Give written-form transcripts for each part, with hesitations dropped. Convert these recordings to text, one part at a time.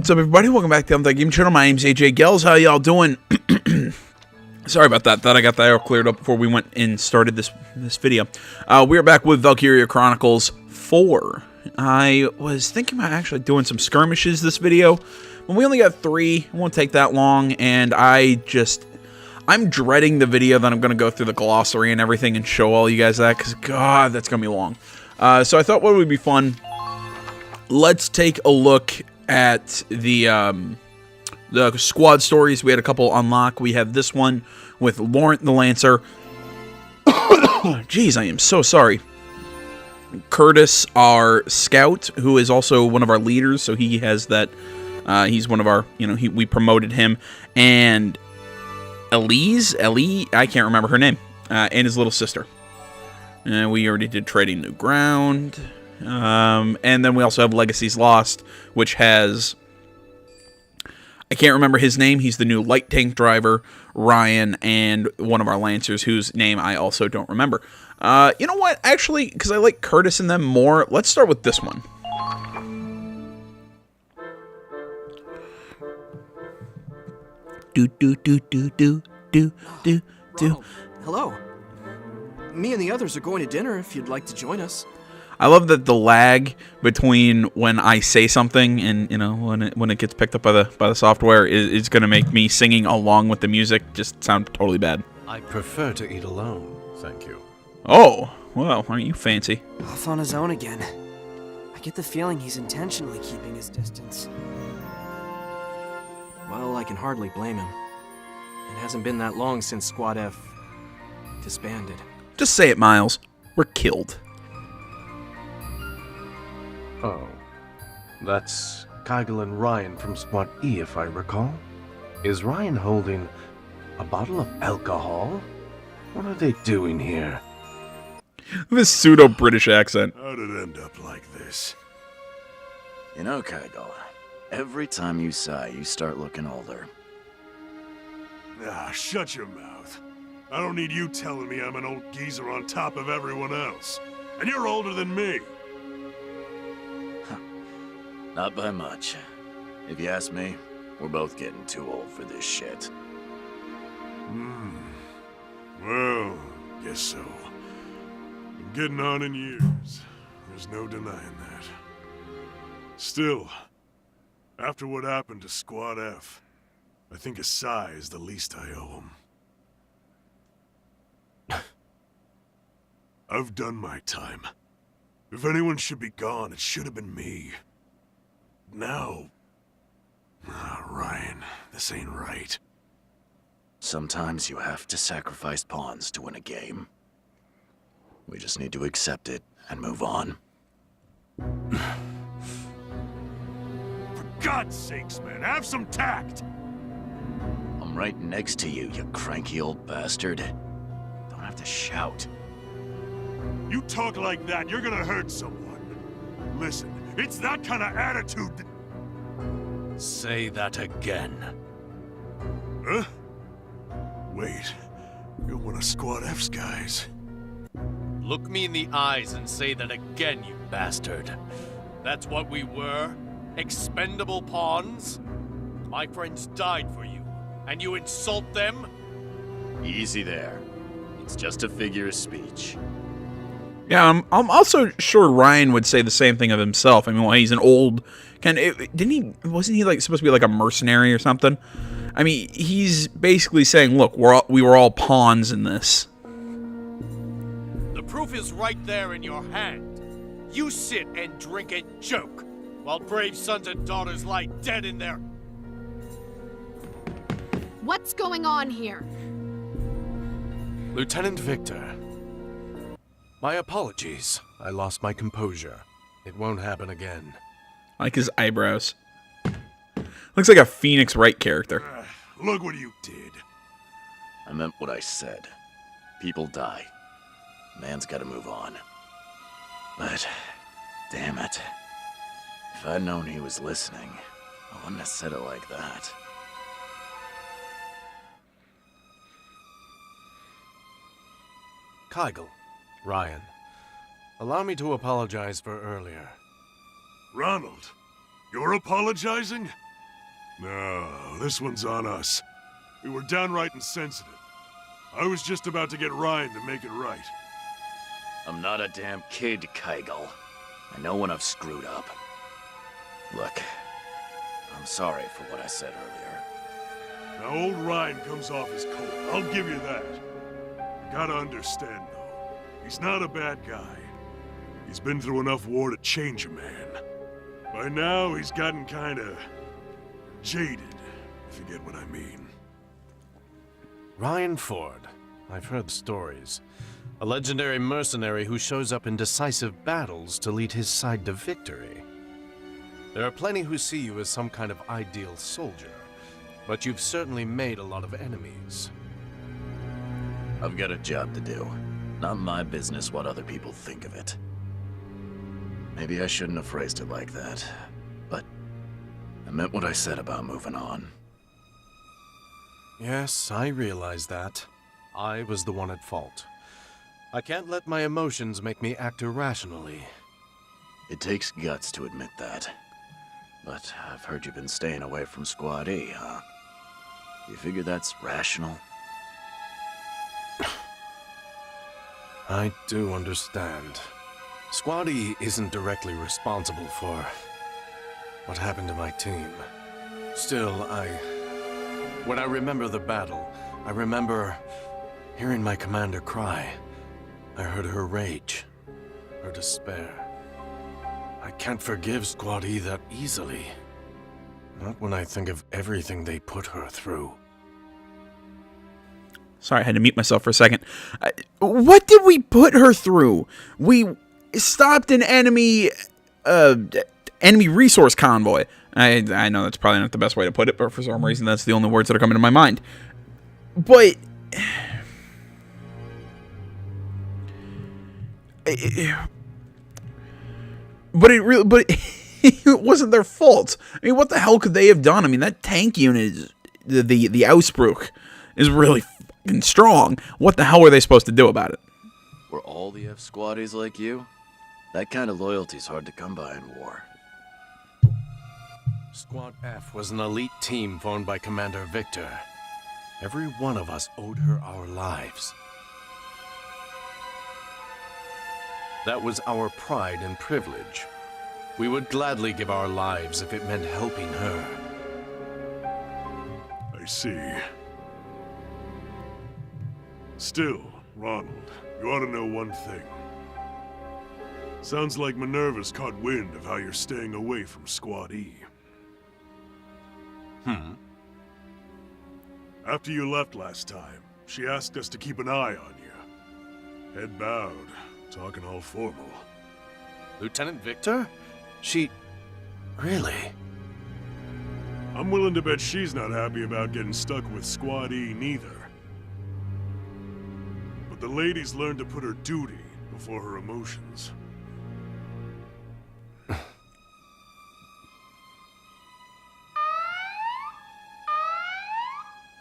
What's up, everybody? Welcome back to the Game Channel. My name's AJ Gels. How y'all doing? Sorry about that. Thought I got that all cleared up before we went and started this video. We are back with Valkyria Chronicles 4. I was thinking about actually doing some skirmishes this video, but we only got 3. It won't take that long, and I'm dreading the video that I'm going to go through the glossary and everything and show all you guys that, because, God, that's going to be long. So I thought what would be fun, let's take a look at the squad stories. We had a couple unlock. We have this one with Laurent the Lancer. Jeez, I am so sorry. Curtis, our scout, who is also one of our leaders, so he has that, he's one of our, we promoted him, and Ellie, I can't remember her name, and his little sister. We already did Trading New Ground, and then we also have Legacies Lost, which has, I can't remember his name, he's the new light tank driver, Ryan, and one of our Lancers, whose name I also don't remember. You know what, actually, because I like Curtis and them more, let's start with this one. Hello. Me and the others are going to dinner if you'd like to join us. I love that the lag between when I say something and when it gets picked up by the software is going to make me singing along with the music just sound totally bad. I prefer to eat alone, thank you. Oh, well, aren't you fancy? Off on his own again. I get the feeling he's intentionally keeping his distance. Well, I can hardly blame him. It hasn't been that long since Squad F disbanded. Just say it, Miles. We're killed. Oh, that's Kygel and Ryan from Squad E, if I recall. Is Ryan holding a bottle of alcohol? What are they doing here? This pseudo-British accent. How'd it end up like this? You know, Kygel, every time you sigh, you start looking older. Ah, shut your mouth. I don't need you telling me I'm an old geezer on top of everyone else. And you're older than me. Not by much. If you ask me, we're both getting too old for this shit. Well, guess so. I'm getting on in years. There's no denying that. Still, after what happened to Squad F, I think a sigh is the least I owe him. I've done my time. If anyone should be gone, it should have been me. Now... Ryan, this ain't right. Sometimes you have to sacrifice pawns to win a game. We just need to accept it and move on. For God's sakes, man, have some tact! I'm right next to you, you cranky old bastard. Don't have to shout. You talk like that, you're gonna hurt someone. Listen, it's that kind of attitude that... Say that again. Huh? Wait, you're one of Squad F's guys. Look me in the eyes and say that again, you bastard. That's what we were? Expendable pawns? My friends died for you, and you insult them? Easy there. It's just a figure of speech. Yeah, I'm also sure Ryan would say the same thing of himself. I mean, well, he's an old... Wasn't he like supposed to be like a mercenary or something? I mean, he's basically saying, look, we were all pawns in this. The proof is right there in your hand. You sit and drink and joke, while brave sons and daughters lie dead in their... What's going on here? Lieutenant Victor. My apologies. I lost my composure. It won't happen again. I like his eyebrows. Looks like a Phoenix Wright character. Look what you did. I meant what I said. People die. Man's gotta move on. But, damn it. If I'd known he was listening, I wouldn't have said it like that. Kygel. Ryan. Allow me to apologize for earlier. Ronald, you're apologizing? No, this one's on us. We were downright insensitive. I was just about to get Ryan to make it right. I'm not a damn kid, Kegel. I know when I've screwed up. Look, I'm sorry for what I said earlier. Now, old Ryan comes off as cold. I'll give you that. You gotta understand, though. He's not a bad guy. He's been through enough war to change a man. By now, he's gotten kinda jaded, if you get what I mean. Ryan Ford. I've heard stories. A legendary mercenary who shows up in decisive battles to lead his side to victory. There are plenty who see you as some kind of ideal soldier, but you've certainly made a lot of enemies. I've got a job to do. Not my business what other people think of it. Maybe I shouldn't have phrased it like that, but I meant what I said about moving on. Yes, I realize that. I was the one at fault. I can't let my emotions make me act irrationally. It takes guts to admit that. But I've heard you've been staying away from Squad E, huh? You figure that's rational? I do understand. Squad E isn't directly responsible for what happened to my team. Still, when I remember the battle, I remember hearing my commander cry. I heard her rage, her despair. I can't forgive Squad E that easily. Not when I think of everything they put her through. Sorry, I had to mute myself for a second. What did we put her through? We stopped an enemy resource convoy. I know that's probably not the best way to put it, but for some reason that's the only words that are coming to my mind. But it wasn't their fault. I mean, what the hell could they have done? I mean, that tank unit is the Ausbruch is really fucking strong. What the hell were they supposed to do about it? Were all the F-squaddies like you? That kind of loyalty's hard to come by in war. Squad F was an elite team formed by Commander Victor. Every one of us owed her our lives. That was our pride and privilege. We would gladly give our lives if it meant helping her. I see. Still, Ronald, you ought to know one thing. Sounds like Minerva's caught wind of how you're staying away from Squad E. After you left last time, she asked us to keep an eye on you. Head bowed, talking all formal. Lieutenant Victor? She... really? I'm willing to bet she's not happy about getting stuck with Squad E neither. But the lady's learned to put her duty before her emotions.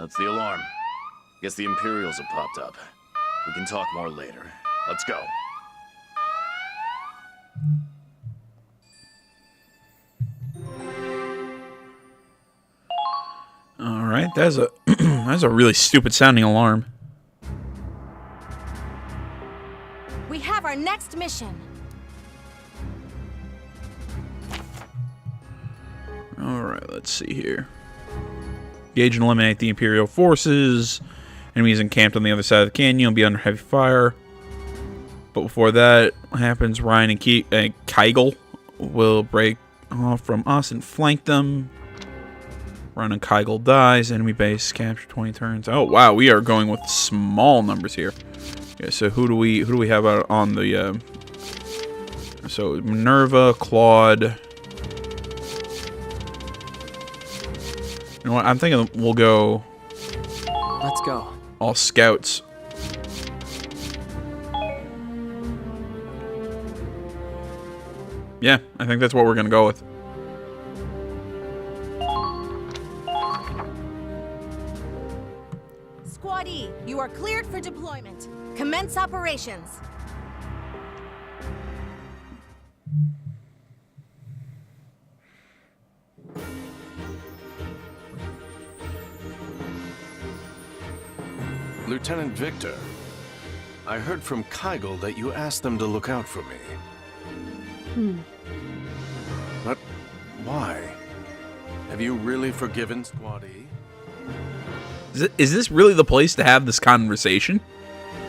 That's the alarm. Guess the Imperials have popped up. We can talk more later. Let's go. All right, that's a that's a really stupid sounding alarm. We have our next mission. All right, let's see here. Engage and eliminate the Imperial forces. Enemies encamped on the other side of the canyon will be under heavy fire. But before that happens, Ryan and Kegel will break off from us and flank them. Ryan and Kegel dies. Enemy base captured 20 turns. Oh wow, we are going with small numbers here. Okay, so who do we have out on the? So Minerva, Claude. You know what? I'm thinking we'll go. Let's go. All scouts. Yeah, I think that's what we're gonna go with. Squad E, you are cleared for deployment. Commence operations. Lieutenant Victor, I heard from Kygel that you asked them to look out for me. But why? Have you really forgiven Squad E? Is this really the place to have this conversation?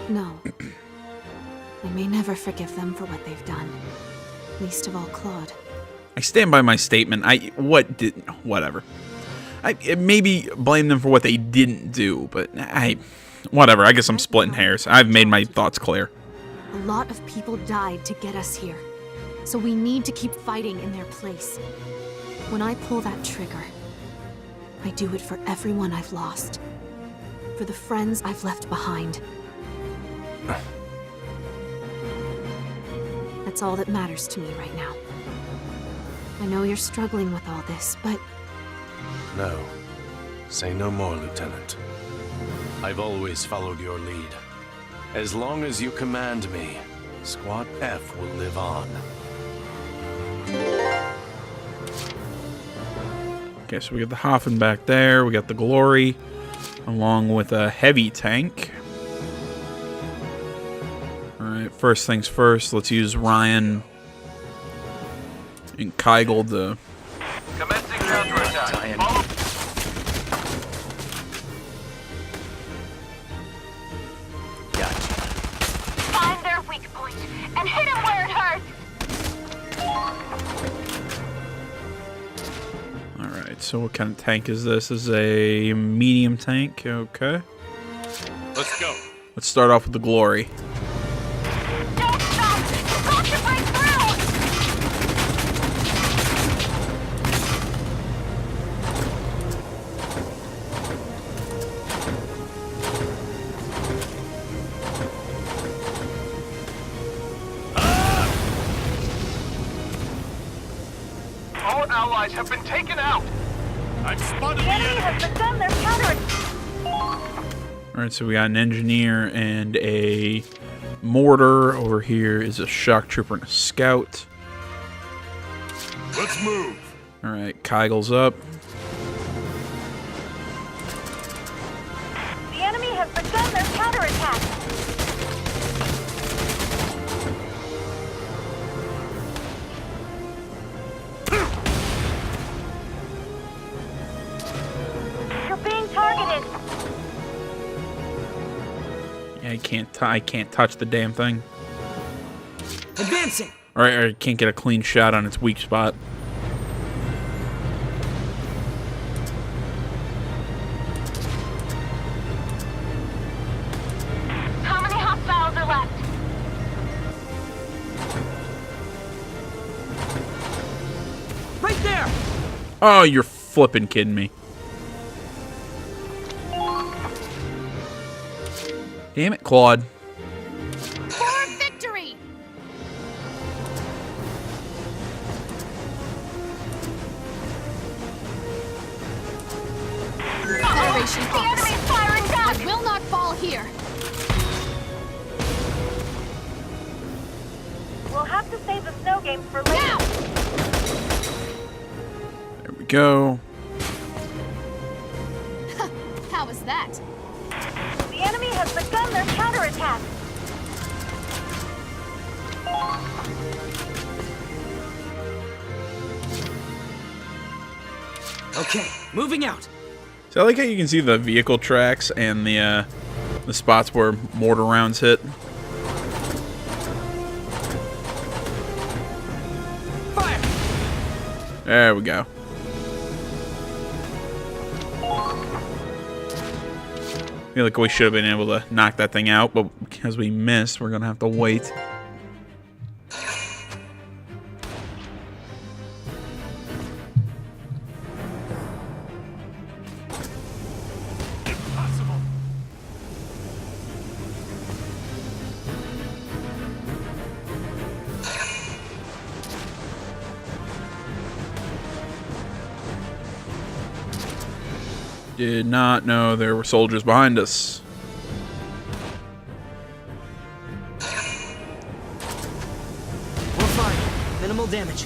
No. I may never forgive them for what they've done. Least of all Claude. I stand by my statement. Whatever. I maybe blame them for what they didn't do, but whatever. I guess I'm splitting hairs. I've made my thoughts clear. A lot of people died to get us here. So we need to keep fighting in their place. When I pull that trigger, I do it for everyone I've lost. For the friends I've left behind. That's all that matters to me right now. I know you're struggling with all this, but... No. Say no more, Lieutenant. I've always followed your lead. As long as you command me, Squad F will live on. Okay, so we got the Hoffen back there. We got the Glory, along with a heavy tank. Alright, first things first, let's use Ryan and Kygel to... Commencing counterattack. Follow. Find their weak point and hit him where it hurts. Alright, so what kind of tank is this? This is a medium tank. Okay. Let's go. Let's start off with the Glory. Don't stop! You've got to break through! All allies have been taken out. I've spotted the enemy. has begun their counterattack. Alright, so we got an engineer and a mortar. Over here is a shock trooper and a scout. Let's move. Alright, Kygel's up. The enemy has begun their counterattack. You're being targeted. Yeah, I can't touch the damn thing. Advancing! Alright, I can't get a clean shot on its weak spot. How many hostiles are left? Right there! Oh, you're flipping kidding me. Damn it, Claude. For victory! Federation officer. The enemy's firing back! I will not fall here. We'll have to save the snow games for later. Now! There we go. How was that? The enemy has begun their counterattack. Okay, moving out. So I like how you can see the vehicle tracks and the spots where mortar rounds hit. Fire! There we go. I feel like we should have been able to knock that thing out, but because we missed, we're gonna have to wait. Impossible. Did not know there were soldiers behind us. We're fine. Minimal damage.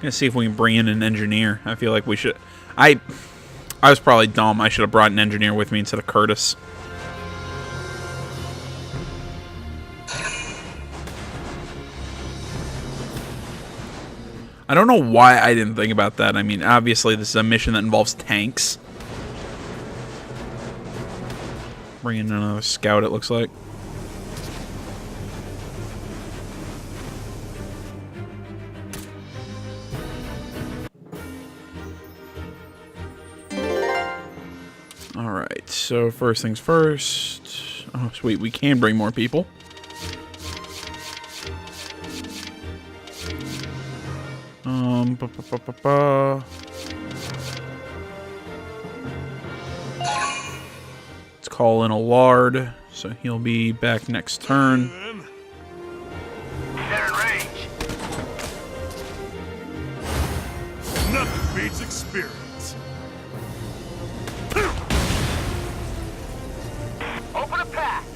Gonna see if we can bring in an engineer. I feel like we should. I was probably dumb. I should have brought an engineer with me instead of Curtis. I don't know why I didn't think about that. I mean, obviously this is a mission that involves tanks. Bring in another scout, it looks like. Alright, so first things first. Oh, sweet, we can bring more people. Let's call in a Lard, so he'll be back next turn. They're in range. Nothing beats experience. Open a path.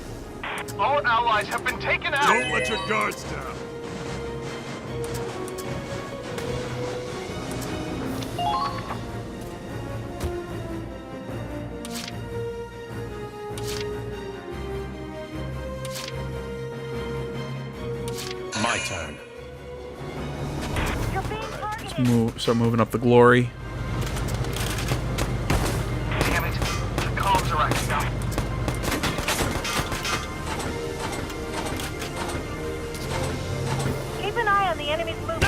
All allies have been taken out. Don't let your guards down. My turn. You're being targeted. Start moving up the glory. Damn it. The comms are acting up. Keep an eye on the enemy's movement.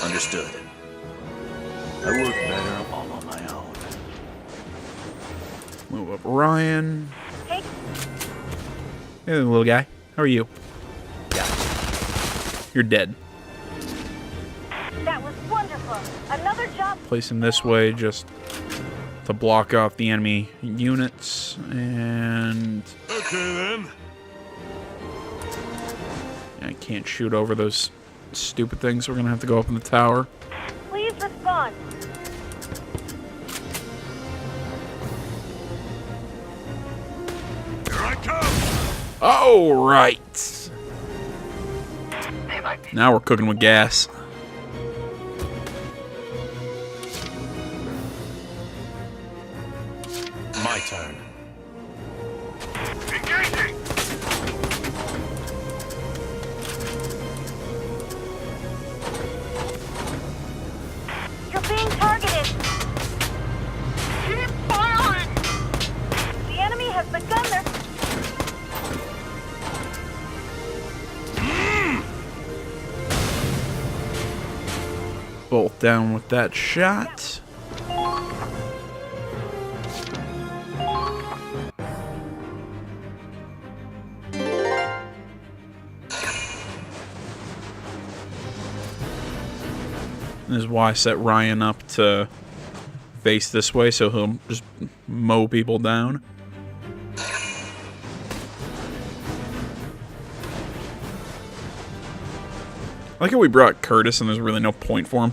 Understood. I work better all on my own. Move up Ryan. Hey, Hey, little guy. How are you? You're dead. that was wonderful. Another job. Place him this way just to block off the enemy units. And Okay then. I can't shoot over those stupid things. So we're going to have to go up in the tower. Please respond. Here I come. Oh, right. Now we're cooking with gas. My turn. Engaging. You're being targeted. Keep firing. The enemy has begun their. Bolt down with that shot. This is why I set Ryan up to face this way, so he'll just mow people down. I like how we brought Curtis and there's really no point for him.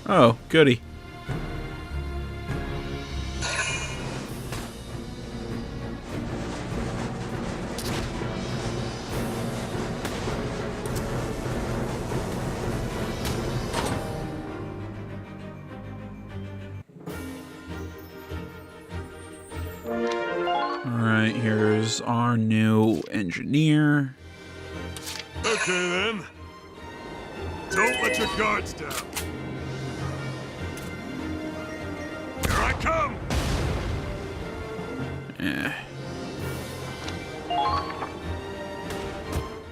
Oh, goody. Alright, here's our new engineer. Okay then. Don't let your guards down. Here I come.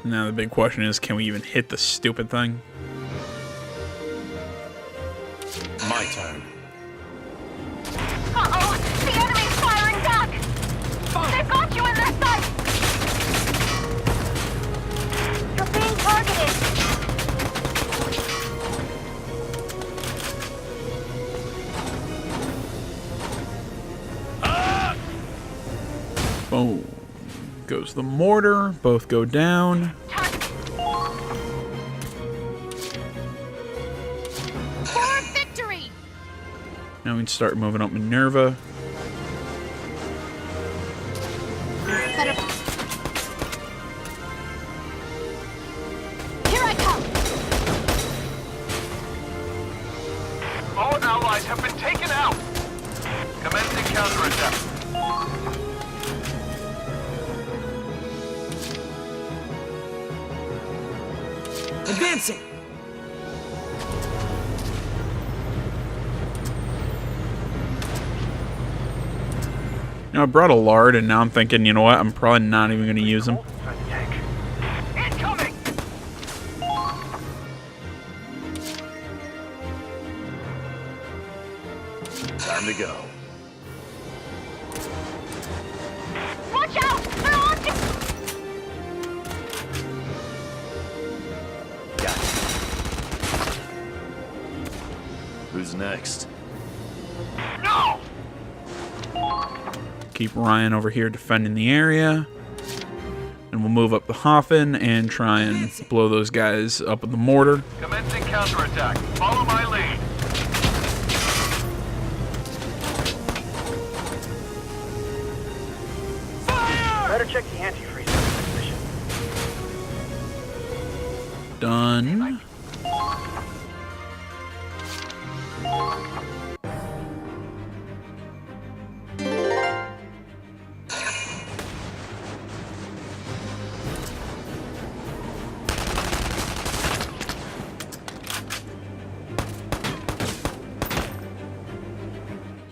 Now the big question is, can we even hit the stupid thing? My turn. Uh-oh! The enemy's firing They've got you in their sight! You're being targeted! Boom. Goes the mortar. Both go down. For victory! Now we can start moving up Minerva. Better. Here I come! All allies have been taken out! Commencing counterattack. Advancing! You know, I brought a lard, and now I'm thinking, you know what? I'm probably not even going to use them. Incoming! Time to go. Watch out! They're on you! Gotcha. Who's next? No! Keep Ryan over here defending the area. And we'll move up the Hoffen and try and blow those guys up with the mortar. Commencing counterattack. Follow my lead. Fire! Better check the antifreeze position. Done.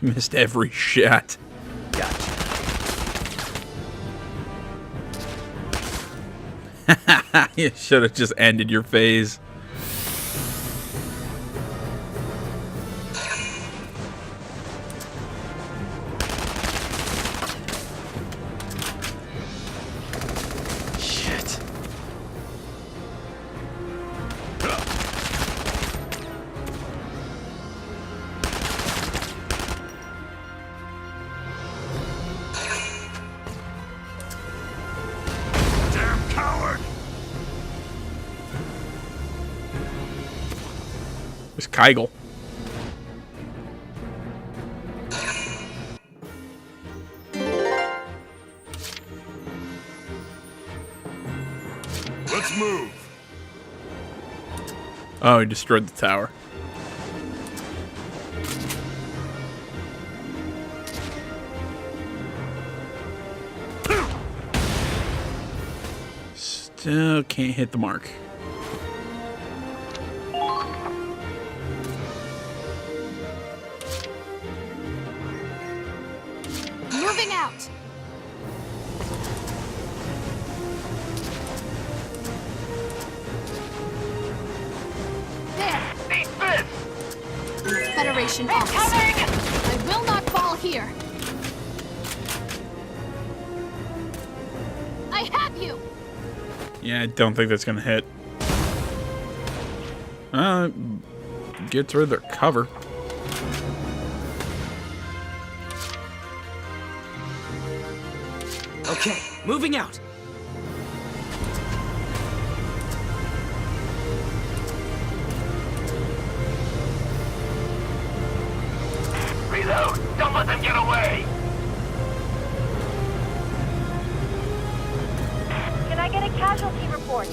Missed every shot. Gotcha. You should have just ended your phase. Shit. Damn coward! It's Kegel. Let's move. Oh, he destroyed the tower. Still can't hit the mark. Moving out! There! Eat this! Federation officer. I will not fall here! I have you! Yeah, I don't think that's gonna hit. Get through their cover. Okay, moving out! Reload! Don't let them get away! Can I get a casualty report?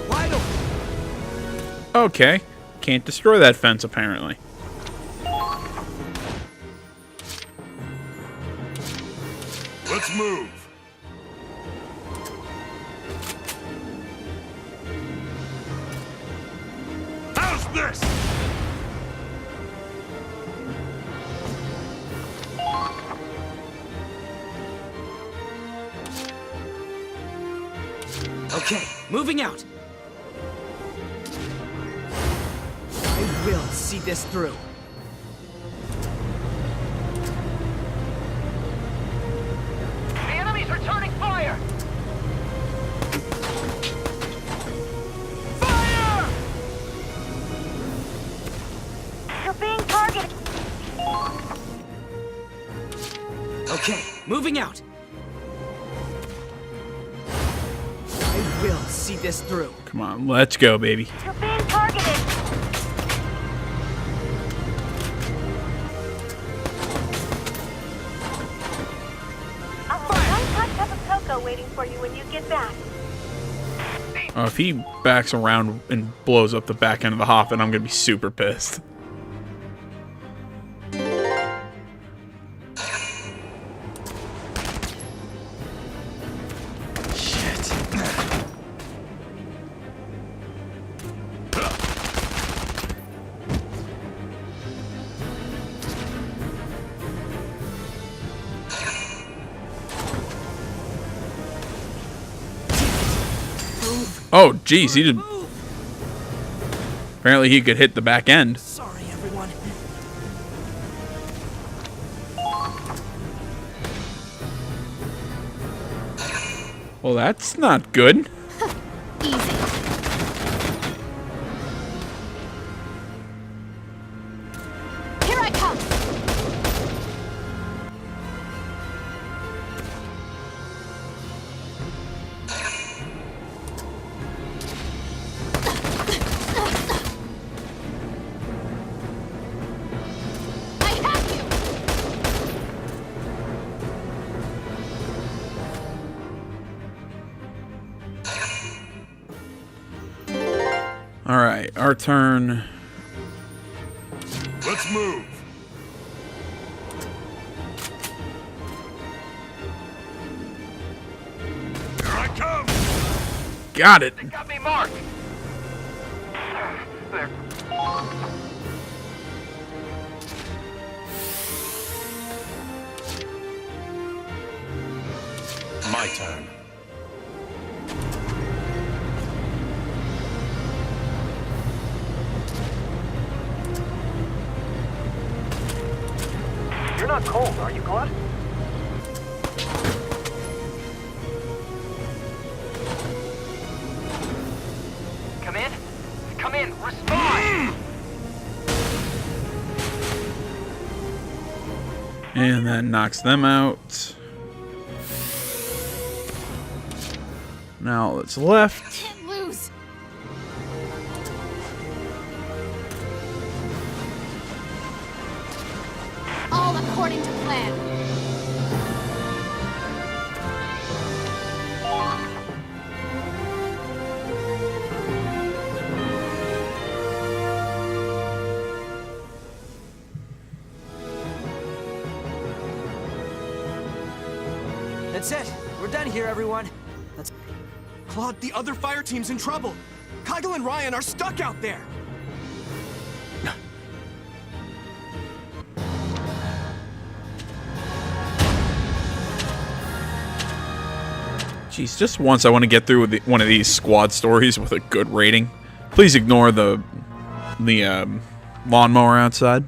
Wide open! Okay. Can't destroy that fence, apparently. Let's move. How's this? Okay, moving out! I will see this through. Okay, moving out. I will see this through. Come on, let's go, baby. You're being targeted. I'll have a one-pot cup of cocoa waiting for you when you get back. If he backs around and blows up the back end of the hop, then I'm gonna be super pissed. Oh, geez, he did. Apparently, he could hit the back end. Sorry, everyone. Well, that's not good. Easy. Here I come. I have you. All right, our turn. Let's move. Here I come. Got it. Got me marked. There. My turn. You're not cold, are you, Claude? Come in. Come in. Respond. And that knocks them out. Now it's left. Can't lose. All according to plan. That's it. We're done here, everyone. Let's... Claude, the other fire team's in trouble. Kygel and Ryan are stuck out there. Jeez, just once I want to get through with one of these squad stories with a good rating. Please ignore the lawnmower outside.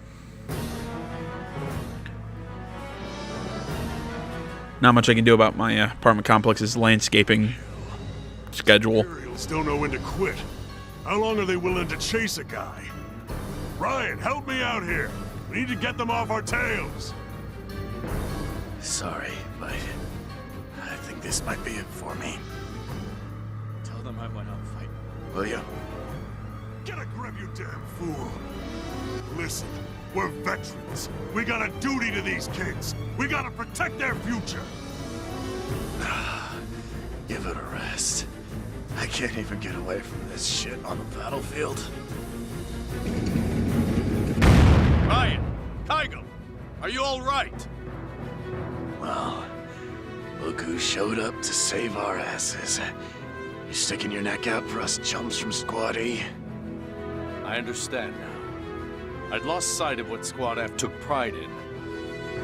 Not much I can do about my apartment complex's landscaping schedule. Imperials don't know when to quit. How long are they willing to chase a guy? Ryan, help me out here. We need to get them off our tails. Sorry, but I think this might be it for me. Tell them I went on fight. Will you? Get a grip, you damn fool. Listen, we're veterans. We got a duty to these kids. We gotta protect their future. Give it a rest. I can't even get away from this shit on the battlefield. Ryan! Kygel! Are you alright? Well, look who showed up to save our asses. You sticking your neck out for us chumps from Squad E? I understand now. I'd lost sight of what Squad F took pride in.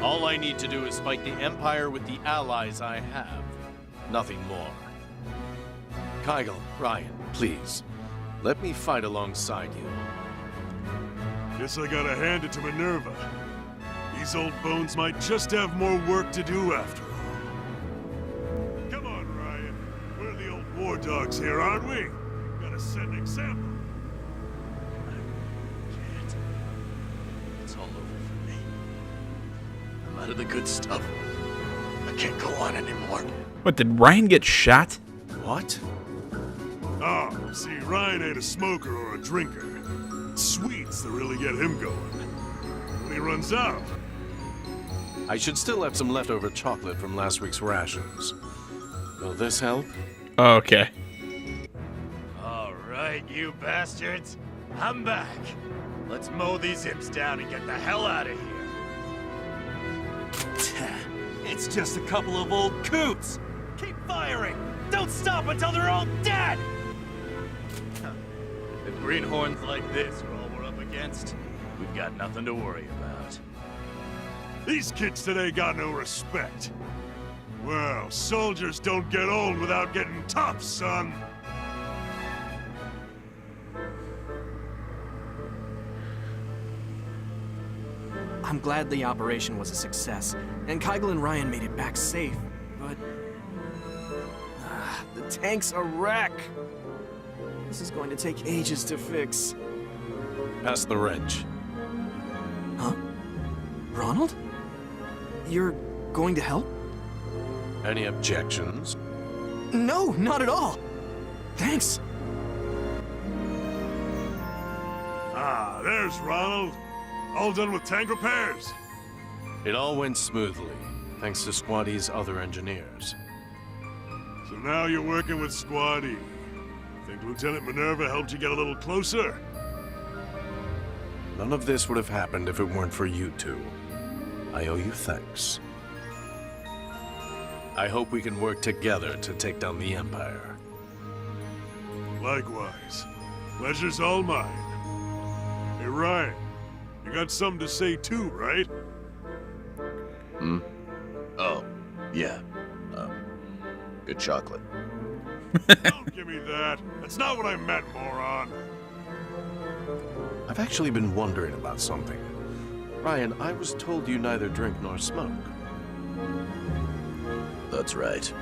All I need to do is fight the Empire with the allies I have. Nothing more. Kygel, Ryan, please. Let me fight alongside you. Guess I gotta hand it to Minerva. These old bones might just have more work to do after all. Come on, Ryan. We're the old war dogs here, aren't we? Gotta set an example. It's all over for me. I'm out of the good stuff. can't go on anymore. What, did Ryan get shot? What? Oh, see, Ryan ain't a smoker or a drinker. It's sweets that really get him going. When he runs out, I should still have some leftover chocolate from last week's rations. Will this help? Okay. All right, you bastards. I'm back. Let's mow these imps down and get the hell out of here. It's just a couple of old coots. Keep firing! Don't stop until they're all dead! If greenhorns like this are all we're up against, we've got nothing to worry about. these kids today got no respect. Well, soldiers don't get old without getting tough, son. I'm glad the operation was a success, and Kygel and Ryan made it back safe, but... the tank's a wreck! This is going to take ages to fix. Pass the wrench. Huh? Ronald? You're going to help? Any objections? No, not at all! Thanks! Ah, there's Ronald. All done with tank repairs. It all went smoothly, thanks to Squad E's other engineers. So now you're working with Squad E. Think Lieutenant Minerva helped you get a little closer? None of this would have happened if it weren't for you two. I owe you thanks. I hope we can work together to take down the Empire. Likewise. Pleasure's all mine. Hey, Ryan, you got something to say too, right? Hmm? Oh, yeah. Good chocolate. Don't give me that. That's not what I meant, moron. I've actually been wondering about something. Ryan, I was told you neither drink nor smoke. That's right.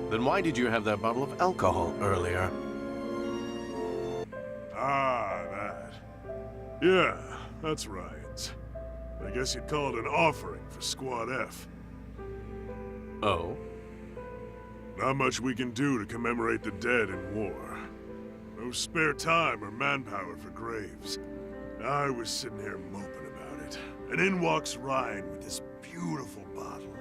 Then why did you have that bottle of alcohol earlier? Ah, that. Yeah, that's right. I guess you'd call it an offering for Squad F. Oh? Not much we can do to commemorate the dead in war. No spare time or manpower for graves. I was sitting here moping about it, and in walks Ryan with this beautiful bottle.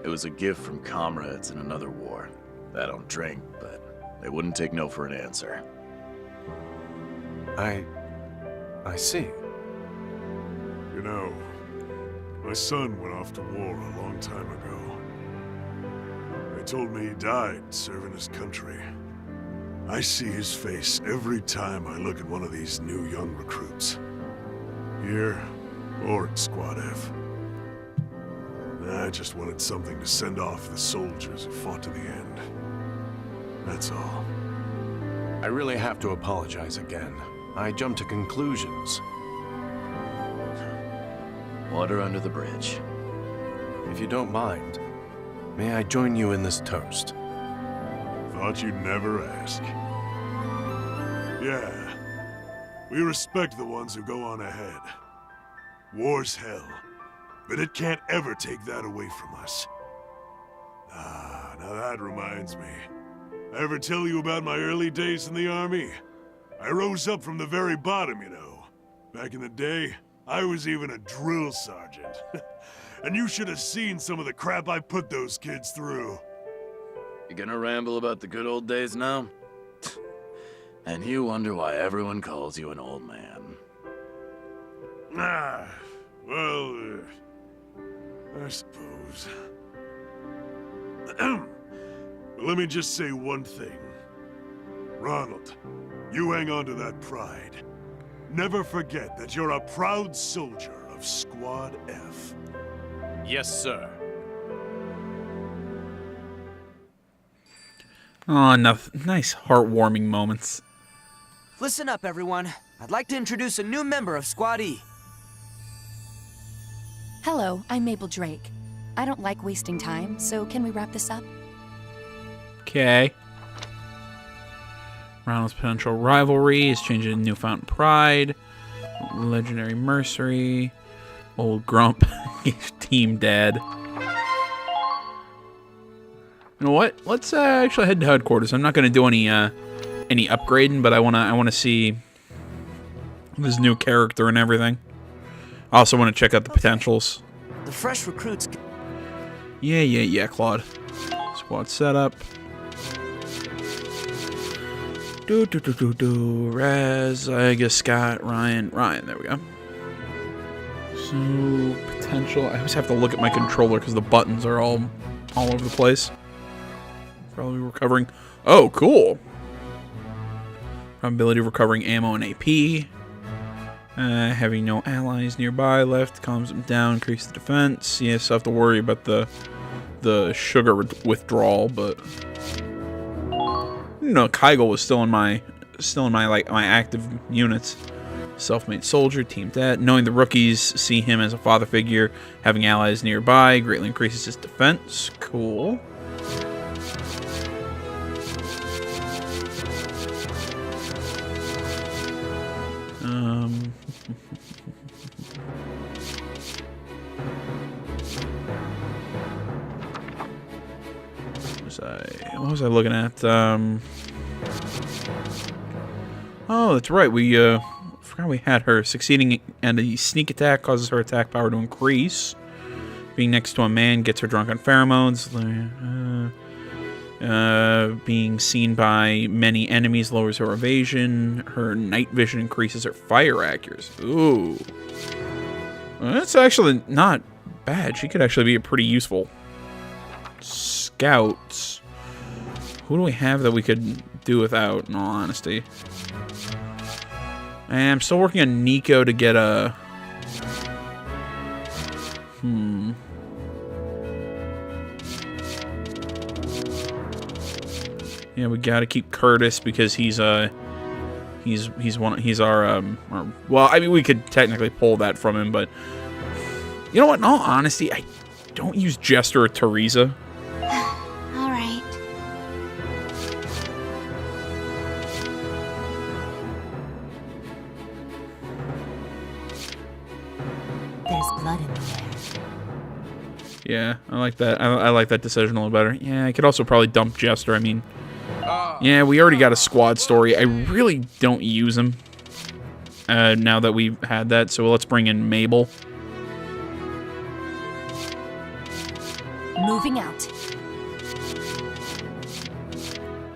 It was a gift from comrades in another war. I don't drink, but they wouldn't take no for an answer. I see. You know, my son went off to war a long time ago. They told me he died serving his country. I see his face every time I look at one of these new young recruits. Here, or at Squad F. I just wanted something to send off the soldiers who fought to the end. That's all. I really have to apologize again. I jumped to conclusions. Water under the bridge. If you don't mind, may I join you in this toast? Thought you'd never ask. Yeah. We respect the ones who go on ahead. War's hell, but it can't ever take that away from us. Ah, now that reminds me. I ever tell you about my early days in the Army? I rose up from the very bottom, you know. Back in the day, I was even a drill sergeant. And you should have seen some of the crap I put those kids through. You gonna ramble about the good old days now? And you wonder why everyone calls you an old man. Ah, well, I suppose. But let me just say one thing. Ronald, you hang on to that pride. Never forget that you're a proud soldier of Squad F. Yes, sir. Oh, nice heartwarming moments. Listen up, everyone. I'd like to introduce a new member of Squad E. Hello, I'm Mabel Drake. I don't like wasting time, so can we wrap this up? Okay. Ronald's potential rivalry is changing to Newfound Pride. Legendary Mercenary. Old Grump. Team Dad. You know what? Let's actually head to headquarters. I'm not gonna do any upgrading, but I wanna see this new character and everything. I also want to check out the potentials. The fresh recruits. Yeah, Claude. Squad setup. Raz, I guess Scott, Ryan, there we go. So, potential. I always have to look at my controller because the buttons are all over the place. Probably recovering. Oh, cool. Probability of recovering ammo and AP. Having no allies nearby left calms them down, increase the defense. Yes, I have to worry about the sugar withdrawal, but no, Kygel was still in my my active units. Self-made soldier, team dead. Knowing the rookies see him as a father figure, having allies nearby greatly increases his defense. Cool. What was I looking at? Oh, that's right. We forgot we had her. Succeeding at a sneak attack causes her attack power to increase. Being next to a man gets her drunk on pheromones. Being seen by many enemies lowers her evasion. Her night vision increases her fire accuracy. Ooh. Well, that's actually not bad. She could actually be a pretty useful scout. Who do we have that we could do without, in all honesty? And I'm still working on Nico to get a... Yeah, we gotta keep Curtis because he's our well, I mean, we could technically pull that from him, but you know what? In all honesty, I don't use Jester or Teresa. All right. There's blood in the air. Yeah, I like that. I like that decision a little better. Yeah, I could also probably dump Jester. I mean, yeah, we already got a squad story. I really don't use him now that we've had that, so let's bring in Mabel. Moving out.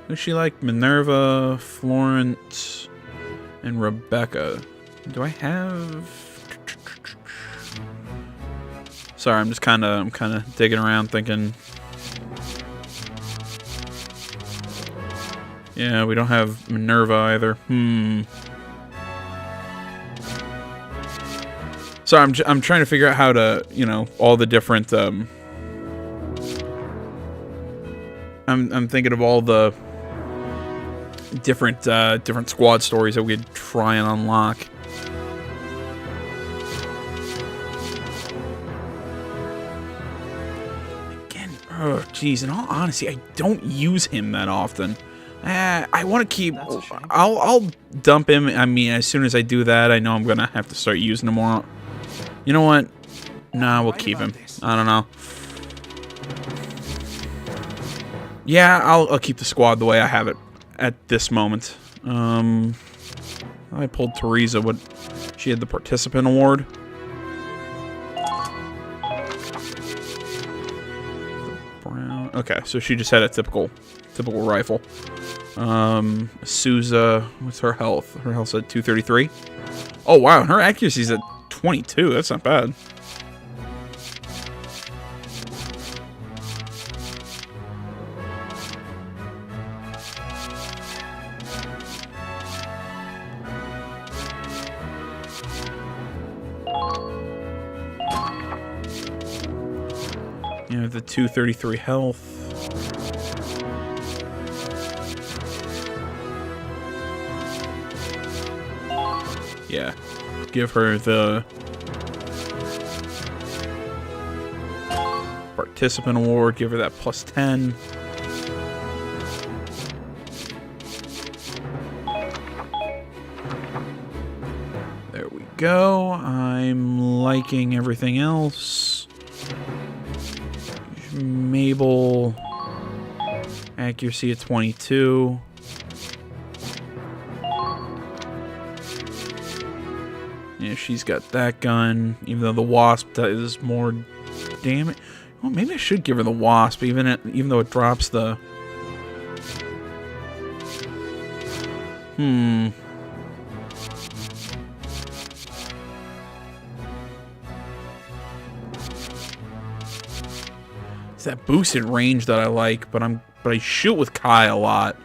Who's she like? Minerva, Florence, and Rebecca. Do I have... Sorry, I'm kind of digging around thinking... Yeah, we don't have Minerva either. So I'm trying to figure out how to, you know, all the different I'm thinking of all the different squad stories that we could try and unlock. Again, oh jeez, in all honesty, I don't use him that often. I want to keep... I'll dump him. I mean, as soon as I do that, I know I'm going to have to start using him more. You know what? Nah, we'll keep him. I don't know. Yeah, I'll keep the squad the way I have it at this moment. I pulled Teresa. What? She had the participant award. Brown. Okay, so she just had a typical rifle. Souza, what's her health? Her health's at 233. Oh wow, and her accuracy's at 22. That's not bad. You know, the 233 health. Yeah, give her the participant award, give her that plus 10. There we go. I'm liking everything else. Mabel. Accuracy at 22. Yeah, she's got that gun, even though the Wasp does more damage. Well, maybe I should give her the Wasp, even though it drops the... It's that boosted range that I like, but I shoot with Kai a lot.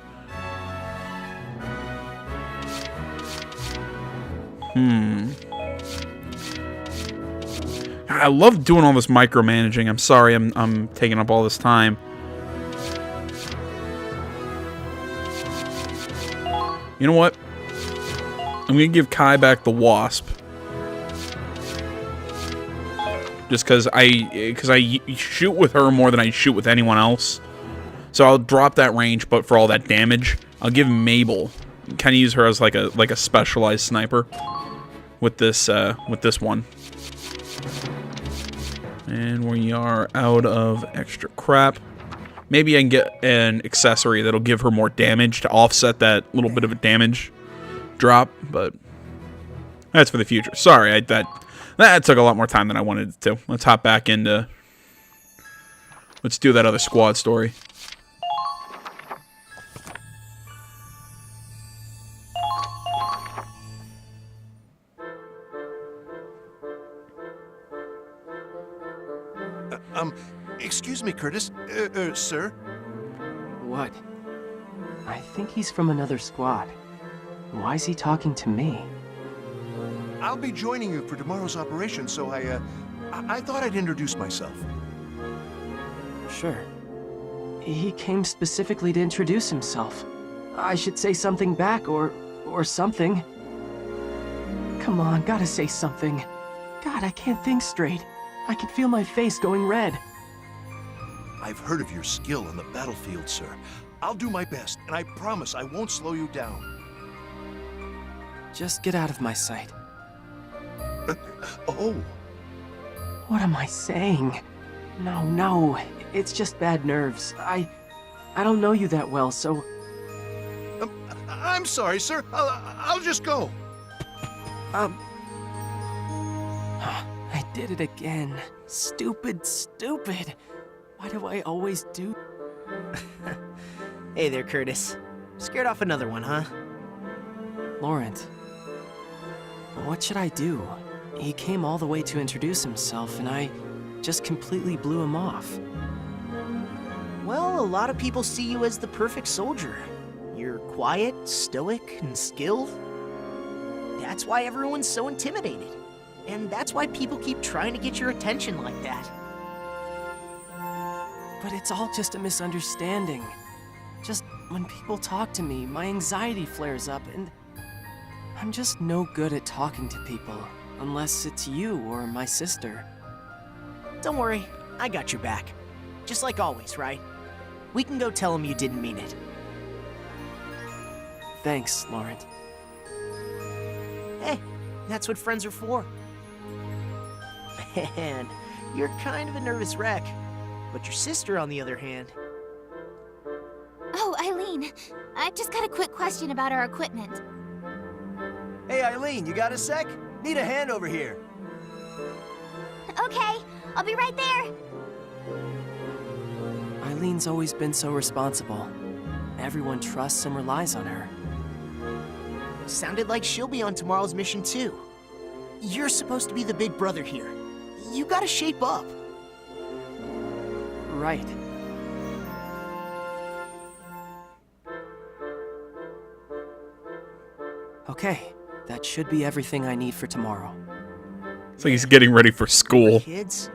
I love doing all this micromanaging. I'm sorry I'm taking up all this time. You know what? I'm gonna give Kai back the Wasp. Just because I shoot with her more than I shoot with anyone else. So I'll drop that range, but for all that damage, I'll give Mabel. Kind of use her as like a specialized sniper with this one. And we are out of extra crap. Maybe I can get an accessory that'll give her more damage to offset that little bit of a damage drop, but that's for the future. Sorry, that took a lot more time than I wanted it to. Let's hop back into... Let's do that other squad story. Excuse me, Curtis. Sir? What? I think he's from another squad. Why is he talking to me? I'll be joining you for tomorrow's operation, so I thought I'd introduce myself. Sure. He came specifically to introduce himself. I should say something back, or something. Come on, gotta say something. God, I can't think straight. I can feel my face going red. I've heard of your skill on the battlefield, sir. I'll do my best, and I promise I won't slow you down. Just get out of my sight. Oh. What am I saying? No, it's just bad nerves. I don't know you that well, so... I'm sorry, sir. I'll just go. I did it again. Stupid. Why do I always do... Hey there, Curtis. Scared off another one, huh? Laurent. What should I do? He came all the way to introduce himself, and I just completely blew him off. Well, a lot of people see you as the perfect soldier. You're quiet, stoic, and skilled. That's why everyone's so intimidated. And that's why people keep trying to get your attention like that. But it's all just a misunderstanding. Just when people talk to me, my anxiety flares up, and I'm just no good at talking to people, unless it's you or my sister. Don't worry, I got your back. Just like always, right? We can go tell him you didn't mean it. Thanks, Laurent. Hey, that's what friends are for. Man, you're kind of a nervous wreck. But your sister, on the other hand... Oh, Eileen, I just got a quick question about our equipment. Hey, Eileen, you got a sec? Need a hand over here. Okay, I'll be right there. Eileen's always been so responsible. Everyone trusts and relies on her. Sounded like she'll be on tomorrow's mission, too. You're supposed to be the big brother here. You gotta shape up. Right. Okay, that should be everything I need for tomorrow. It's like he's getting ready for school. Kids,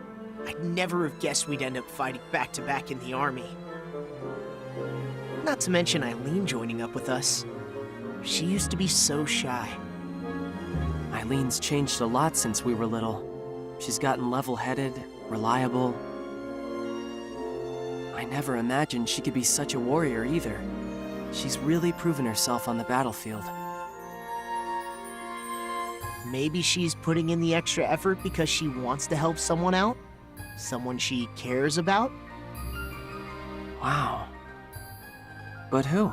I'd never have guessed we'd end up fighting back-to-back in the army. Not to mention Eileen joining up with us. She used to be so shy. Eileen's changed a lot since we were little. She's gotten level-headed, reliable. I never imagined she could be such a warrior either. She's really proven herself on the battlefield. Maybe she's putting in the extra effort because she wants to help someone out? Someone she cares about? Wow. But who?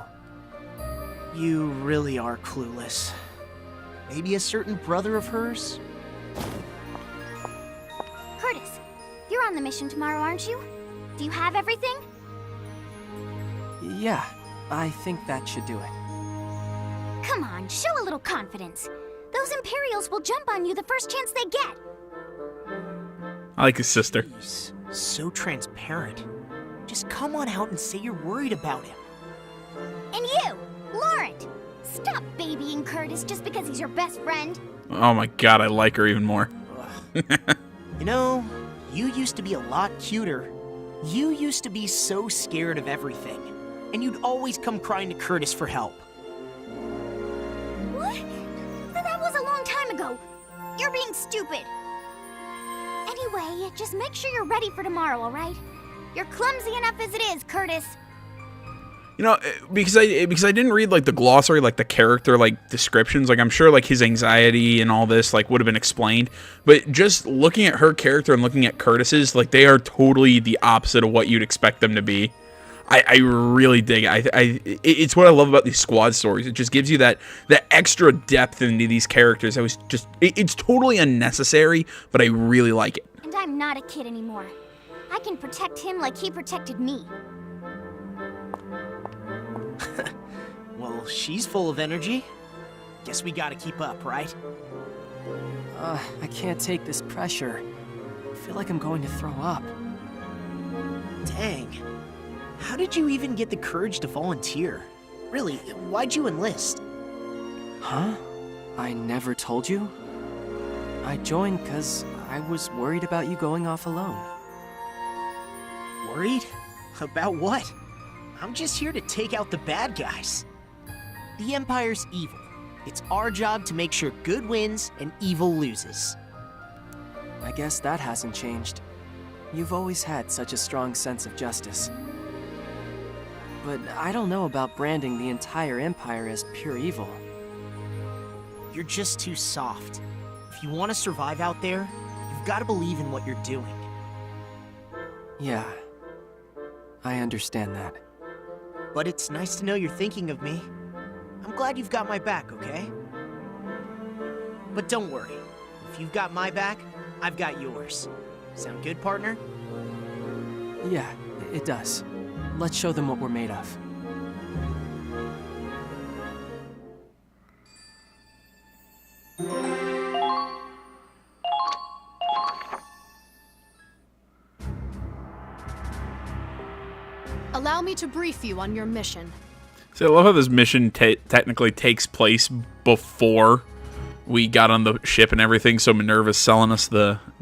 You really are clueless. Maybe a certain brother of hers? Curtis, you're on the mission tomorrow, aren't you? Do you have everything? Yeah, I think that should do it. Come on, show a little confidence. Those Imperials will jump on you the first chance they get. I like his sister. He's so transparent. Just come on out and say you're worried about him. And you, Laurent, stop babying Curtis just because he's your best friend. Oh my god, I like her even more. You know, you used to be a lot cuter. You used to be so scared of everything. And you'd always come crying to Curtis for help. What? That was a long time ago. You're being stupid. Anyway, just make sure you're ready for tomorrow, all right? You're clumsy enough as it is, Curtis. You know, because I didn't read like the glossary, like the character like descriptions. Like I'm sure like his anxiety and all this like would have been explained. But just looking at her character and looking at Curtis's, like they are totally the opposite of what you'd expect them to be. I really dig it. It's what I love about these squad stories. It just gives you that extra depth into these characters. It's totally unnecessary, but I really like it. And I'm not a kid anymore. I can protect him like he protected me. Well, she's full of energy. Guess we gotta keep up, right? I can't take this pressure. I feel like I'm going to throw up. Dang. How did you even get the courage to volunteer? Really, why'd you enlist? Huh? I never told you? I joined because I was worried about you going off alone. Worried? About what? I'm just here to take out the bad guys. The Empire's evil. It's our job to make sure good wins and evil loses. I guess that hasn't changed. You've always had such a strong sense of justice. But I don't know about branding the entire Empire as pure evil. You're just too soft. If you want to survive out there, you've got to believe in what you're doing. Yeah, I understand that. But it's nice to know you're thinking of me. I'm glad you've got my back, okay? But don't worry. If you've got my back, I've got yours. Sound good, partner? Yeah, it does. Let's show them what we're made of. Allow me to brief you on your mission. So I love how this mission technically takes place before we got on the ship and everything. So Minerva's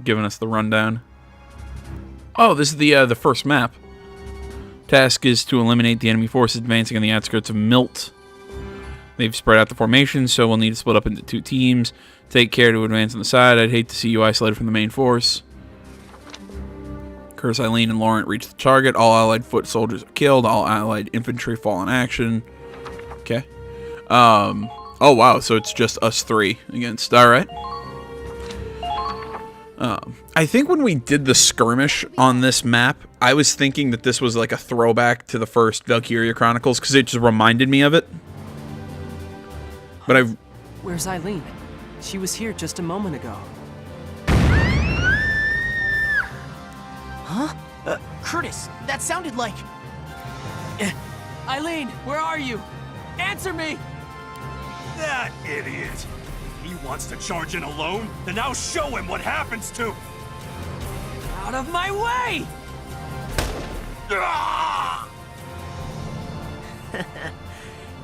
giving us the rundown. Oh, this is the first map. Task is to eliminate the enemy forces advancing on the outskirts of Milt. They've spread out the formation, so we'll need to split up into 2 teams. Take care to advance on the side. I'd hate to see you isolated from the main force. Curtis, Eileen, and Laurent reach the target. All allied foot soldiers are killed. All allied infantry fall in action. Okay. Oh, wow. So it's just us 3 against... All right. I think when we did the skirmish on this map, I was thinking that this was like a throwback to the first Valkyria Chronicles, because it just reminded me of it. But Where's Eileen? She was here just a moment ago. Huh? Curtis, that sounded like... Eileen, where are you? Answer me! That idiot! He wants to charge in alone, then I'll show him what happens to... Out of my way!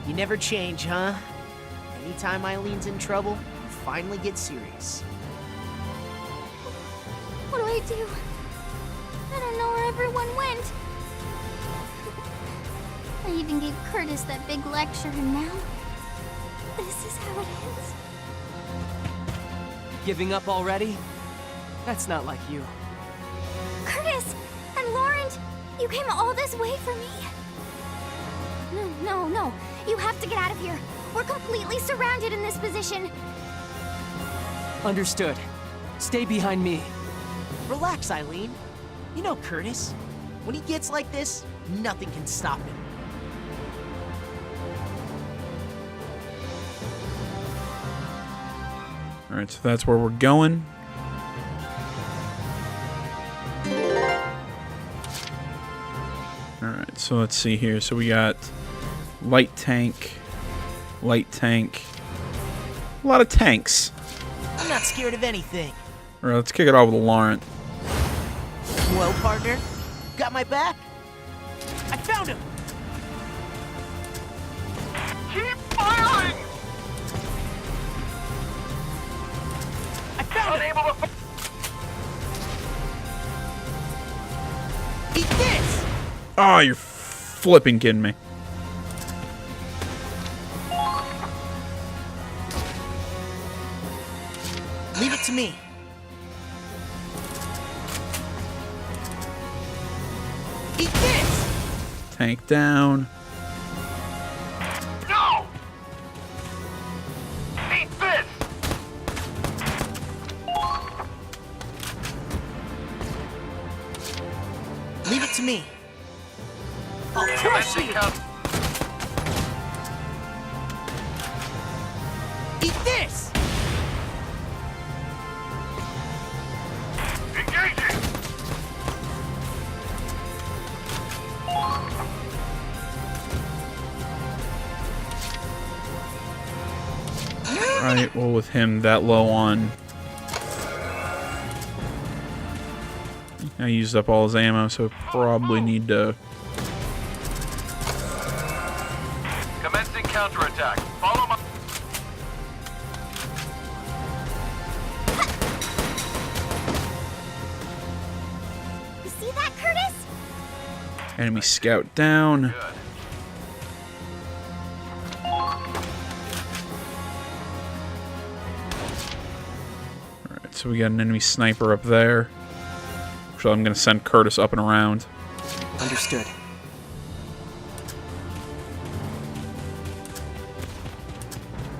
You never change, huh? Anytime Eileen's in trouble, you finally get serious. What do I do? I don't know where everyone went. I even gave Curtis that big lecture, and now... this is how it ends. Giving up already? That's not like you. Curtis! And Laurent! You came all this way for me? No. You have to get out of here. We're completely surrounded in this position. Understood. Stay behind me. Relax, Eileen. You know Curtis. When he gets like this, nothing can stop him. Alright, so that's where we're going. Alright, so let's see here. So we got light tank. A lot of tanks. I'm not scared of anything. Alright, let's kick it off with Laurent. Well, partner, got my back? I found him! Keep firing! I found him! Unable to... Eat this! Oh, you're flipping kidding me. Leave it to me. Eat this! Tank down. No! Eat this! Leave it to me. I'll crush you! Eat this! Engaging! Right, well, with him that low on... I used up all his ammo, so probably need to... Commencing counterattack. Follow my... You see that, Curtis? Enemy scout down. Good. Alright, so we got an enemy sniper up there. So I'm going to send Curtis up and around. Understood.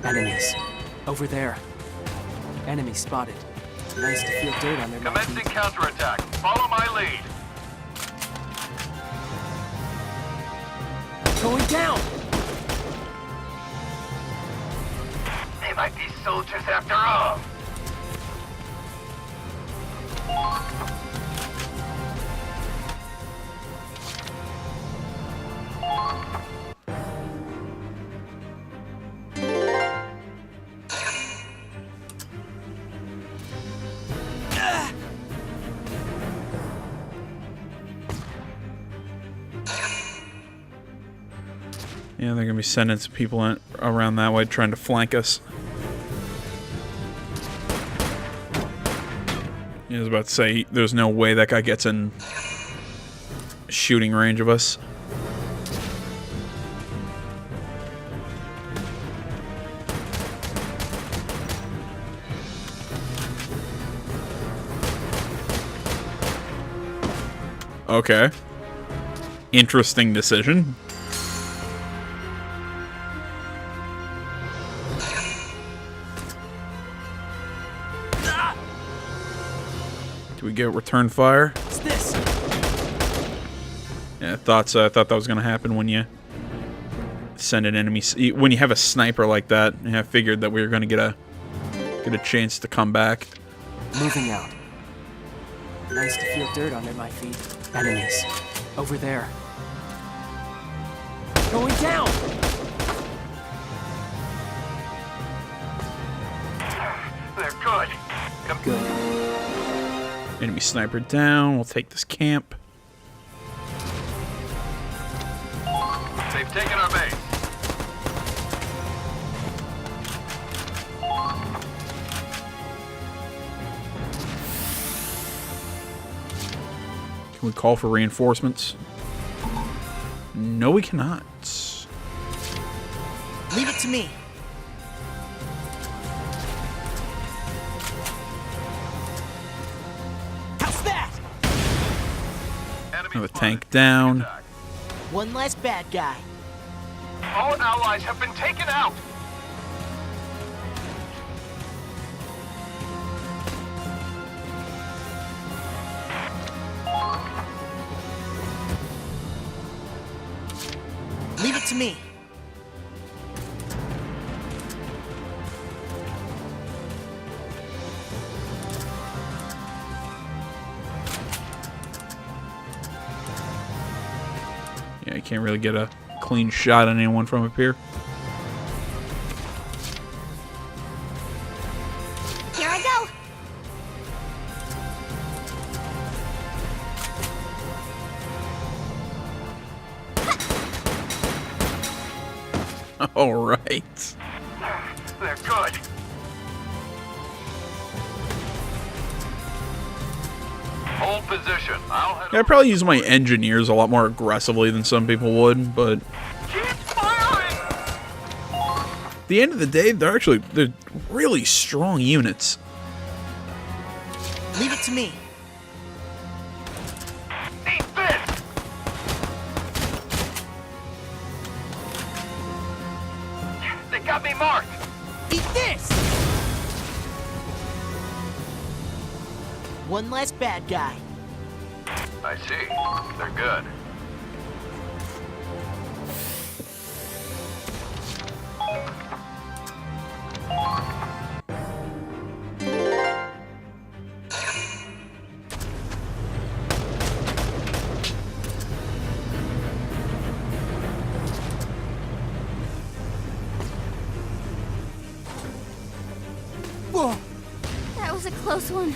Enemies. Over there. Enemy spotted. Nice to feel dirt on their Commencing feet. counterattack. Follow my lead. Going down! They might be soldiers after all. Yeah, they're going to be sending some people in, around that way trying to flank us. I was about to say, there's no way that guy gets in shooting range of us. Okay. Interesting decision. Do we get return fire? What's this? Yeah, I thought so. I thought that was going to happen when you send an enemy. When you have a sniper like that, I figured that we were going to get a chance to come back. Moving out. Nice to feel dirt under my feet. Enemies. Over there. Going down! They're good. Good. Enemy sniper down. We'll take this camp. They've taken our base. Can we call for reinforcements? No, we cannot. Leave it to me. How's that? Have a tank down. One less bad guy. All allies have been taken out. Leave it to me. can't really get a clean shot on anyone from up here. Here I go. All right. They're good. Hold position. I'll head Yeah, I probably use my engineers a lot more aggressively than some people would, but at the end of the day, they're really strong units. Leave it to me. Eat this! They got me marked. Eat this! One less bad guy. I see. They're good. Whoa! That was a close one.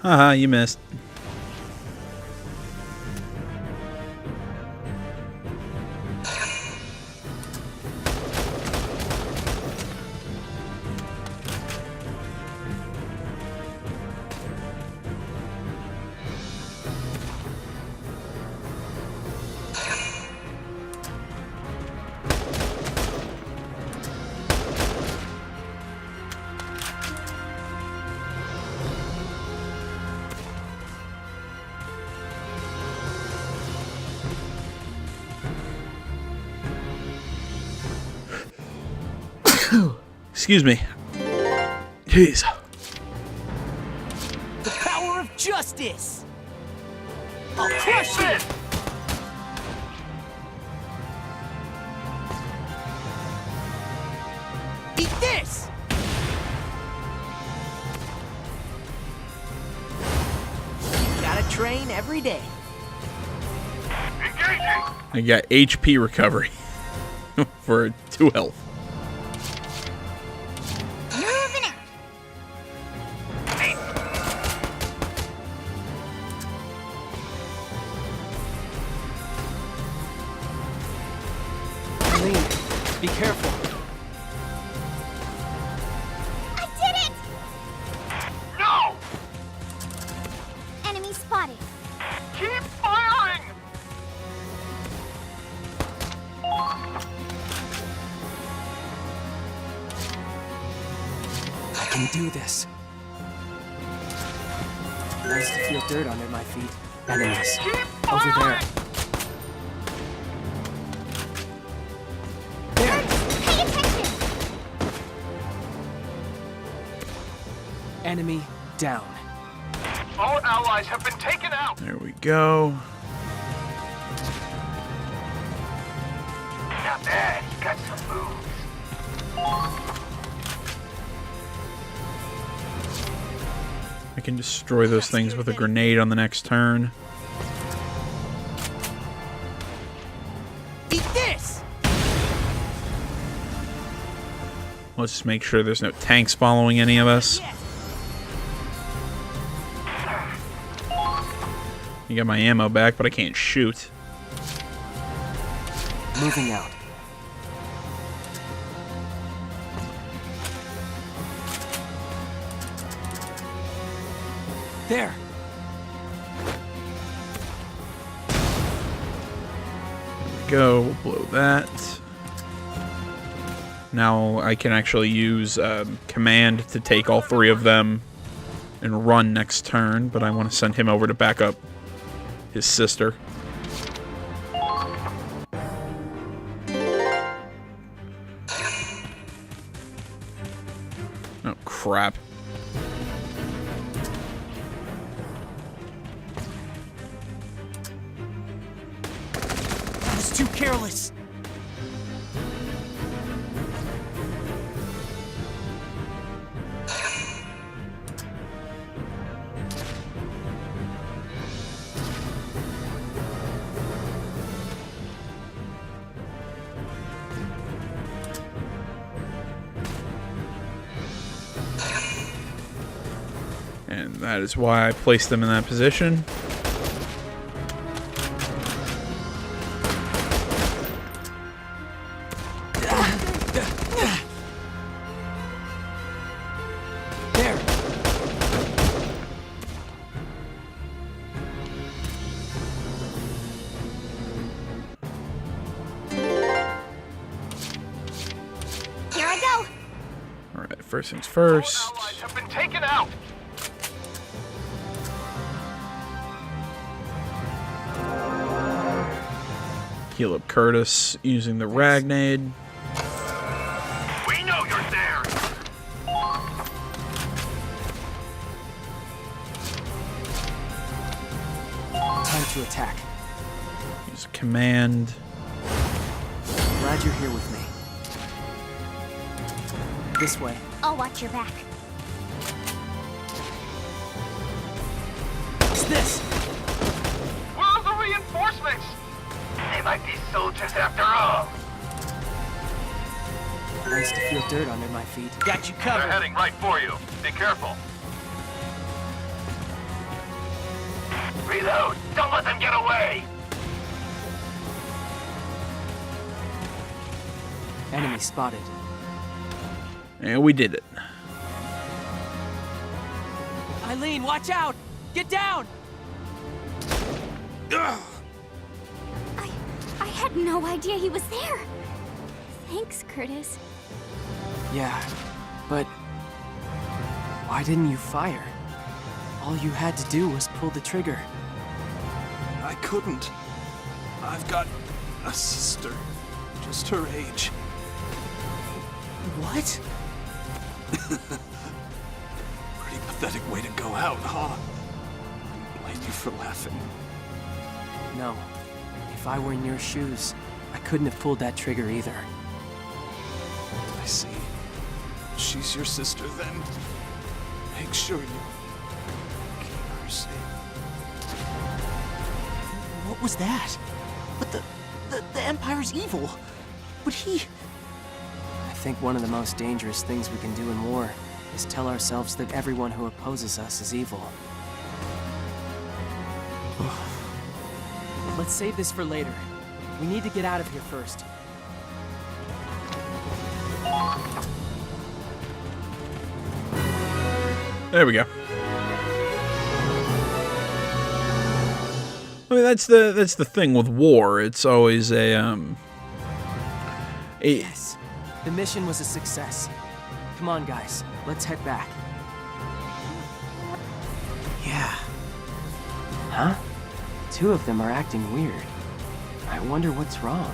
Haha, you missed. Excuse me. Jeez. The power of justice! I'll crush it! Eat this! Gotta train every day. I got HP recovery for 2 health. Moving out. Eileen, be careful. I did it! No! Enemy spotted. Keep firing! I can do this. Nice to feel dirt under my feet. Enemies. Over there. There! Pay attention! Enemy down. All allies have been taken out! There we go. Not bad. You got some moves. I can destroy those things with a grenade on the next turn. Eat this! Let's just make sure there's no tanks following any of us. You got my ammo back, but I can't shoot. Moving out. There! Go, we'll blow that. Now I can actually use command to take all 3 of them and run next turn, but I want to send him over to back up his sister. Oh, crap. I was too careless. And that is why I placed them in that position. There. Here I go. Alright, first things first. Allies have been taken out. Heal up Curtis using the Ragnade. We know you're there. Time to attack. Use a command. Glad you're here with me. This way. I'll watch your back. What's this? Where are the reinforcements? They might be soldiers after all. Nice to feel dirt under my feet. Got you They're covered. heading right for you. Be careful. Reload! Don't let them get away! Enemy spotted. And we did it. Eileen, watch out! Get down! I had no idea he was there. Thanks, Curtis. Yeah, but why didn't you fire? All you had to do was pull the trigger. I couldn't. I've got a sister, just her age. What? Pretty pathetic way to go out, huh? I blame you for laughing. No. If I were in your shoes, I couldn't have pulled that trigger either. I see. She's your sister, then. Make sure you keep her safe. What was that? But the Empire's evil. But he... I think one of the most dangerous things we can do in war is tell ourselves that everyone who opposes us is evil. Let's save this for later. We need to get out of here first. There we go. I mean, that's the thing with war. It's always Yes. The mission was a success. Come on, guys. Let's head back. Yeah. Huh? Two of them are acting weird. I wonder what's wrong.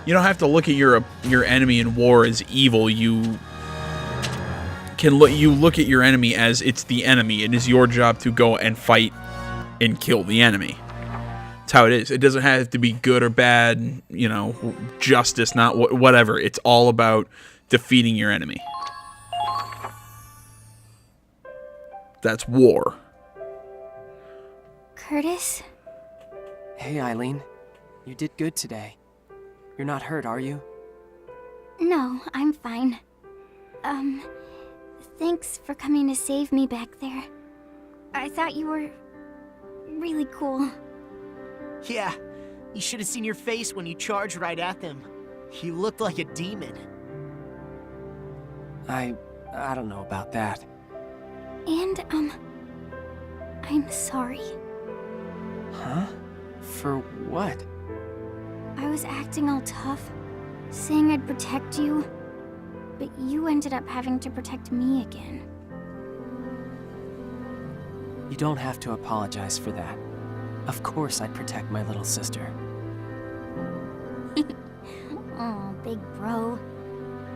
You don't have to look at your enemy in war as evil. You look at your enemy as it's the enemy. It is your job to go and fight and kill the enemy. That's how it is. It doesn't have to be good or bad, you know, justice, not whatever. It's all about defeating your enemy. That's war. Curtis? Hey, Eileen. You did good today. You're not hurt, are you? No, I'm fine. Thanks for coming to save me back there. I thought you were really cool. Yeah, you should have seen your face when you charged right at them. You looked like a demon. I don't know about that. And, I'm sorry. Huh? For what? I was acting all tough, saying I'd protect you, but you ended up having to protect me again. You don't have to apologize for that. Of course I'd protect my little sister. Oh, big bro.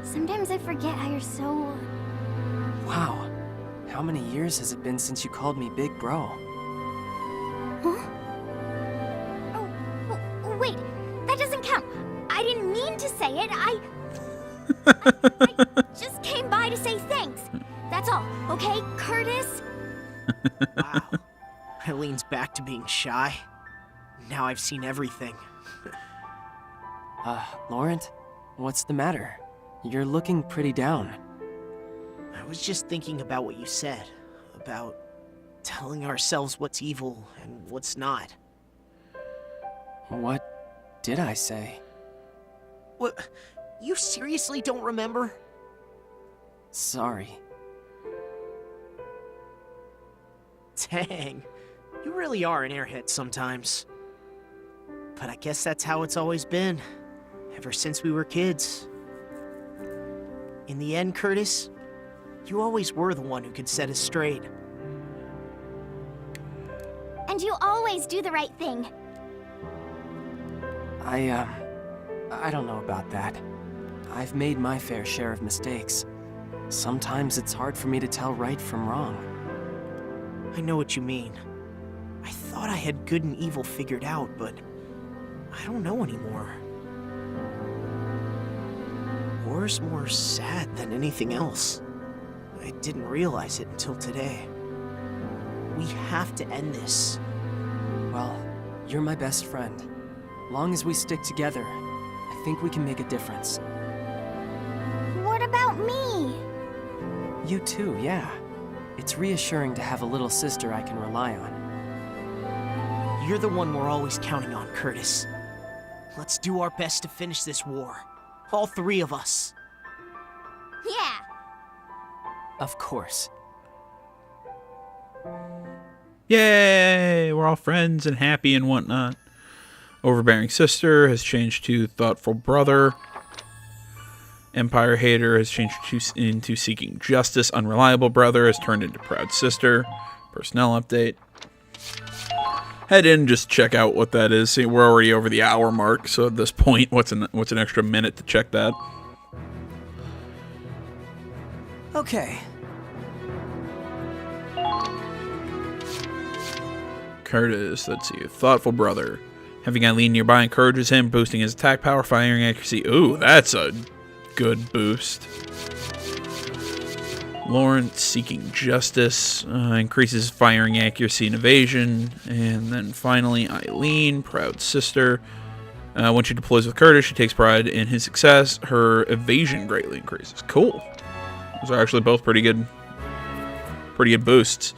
Sometimes I forget how you're so... Wow. How many years has it been since you called me Big Bro? Huh? Oh, wait. That doesn't count. I didn't mean to say it. I just came by to say thanks. That's all, okay, Curtis? Wow. Eileen's back to being shy. Now I've seen everything. Laurent? What's the matter? You're looking pretty down. I was just thinking about what you said. About telling ourselves what's evil and what's not. What did I say? What? You seriously don't remember? Sorry. Dang. You really are an airhead sometimes. But I guess that's how it's always been. Ever since we were kids. In the end, Curtis, you always were the one who could set us straight. And you always do the right thing. I don't know about that. I've made my fair share of mistakes. Sometimes it's hard for me to tell right from wrong. I know what you mean. I thought I had good and evil figured out, but I don't know anymore. War's more sad than anything else. I didn't realize it until today. We have to end this. Well, you're my best friend. Long as we stick together, I think we can make a difference. What about me? You too, yeah. It's reassuring to have a little sister I can rely on. You're the one we're always counting on, Curtis. Let's do our best to finish this war. All three of us. Yeah. Of course. Yay! We're all friends and happy and whatnot. Overbearing sister has changed to thoughtful brother. Empire hater has changed into seeking justice. Unreliable brother has turned into proud sister. Personnel update. Head in, just check out what that is. See, we're already over the hour mark, so at this point, what's an extra minute to check that? Okay. Curtis, let's see. Thoughtful brother. Having Eileen nearby encourages him, boosting his attack power, firing accuracy. Ooh, that's a good boost. Lawrence, seeking justice, increases firing accuracy and evasion. And then finally, Eileen, proud sister. When she deploys with Curtis, she takes pride in his success. Her evasion greatly increases. Cool. Those are actually both pretty good boosts.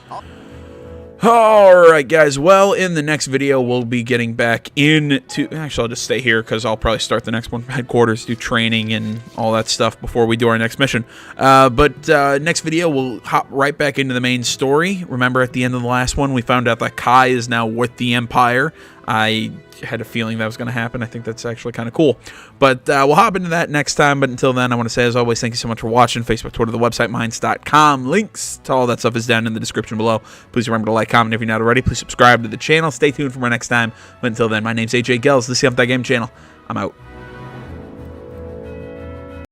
Alright guys, well, in the next video we'll be getting back into... Actually, I'll just stay here because I'll probably start the next one from headquarters, do training and all that stuff before we do our next mission. But next video we'll hop right back into the main story. Remember at the end of the last one we found out that Kai is now with the Empire. I had a feeling that was going to happen. I think that's actually kind of cool. But we'll hop into that next time. But until then, I want to say, as always, thank you so much for watching. Facebook, Twitter, the website, minds.com. Links to all that stuff is down in the description below. Please remember to like, comment if you're not already. Please subscribe to the channel. Stay tuned for my next time. But until then, my name's AJ Gels. This is the That Game channel. I'm out.